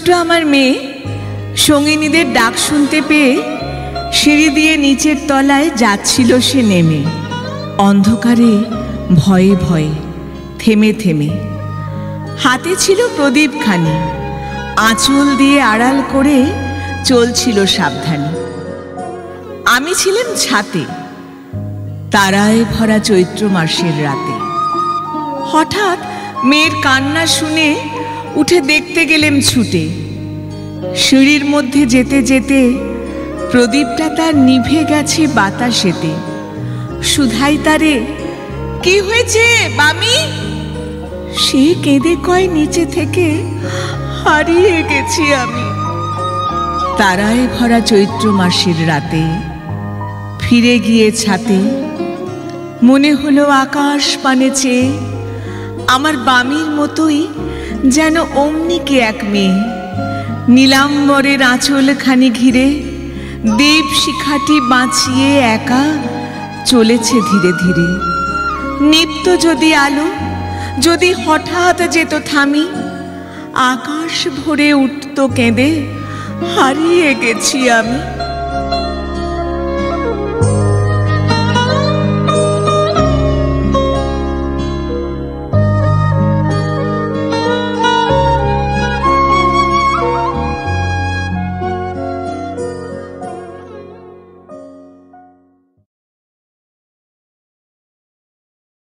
ছোট্ট আমার মেয়ে সঙ্গিনীদের ডাক শুনতে পেয়ে সিঁড়ি দিয়ে নিচের তলায় যাচ্ছিল সে নেমে, অন্ধকারে ভয়ে ভয়ে, থেমে থেমে। হাতে ছিল প্রদীপখানি, আঁচল দিয়ে আড়াল করে চলছিল সাবধানে। আমি ছিলাম ছাতে, তারায় ভরা চৈত্র মাসের রাতে। হঠাৎ মেয়ের কান্না শুনে উঠে দেখতে গেলেম ছুটে। সিঁড়ির মধ্যে যেতে যেতে প্রদীপটা তার নিভে গেছে বাতাসেতে। সুধাই তারে, কি হয়েছে বামি? সে কেঁদে কয় নিচে থেকে, হারিয়ে গেছি আমি। তারায় ভরা চৈত্র মাসের রাতে ফিরে গিয়ে ছাতে মনে হলো আকাশ পানে চেয়ে আমার বামির মতোই যেন অমনি কে এক মেয়ে। নীলাম্বরের আঁচলখানি ঘিরে দীপ শিখাটি বাঁচিয়ে একা চলেছে ধীরে ধীরে। নিপ্ত যদি আলো, যদি হঠাৎ যেত থামি, আকাশ ভরে উঠত কেঁদে, হারিয়ে গেছি আমি।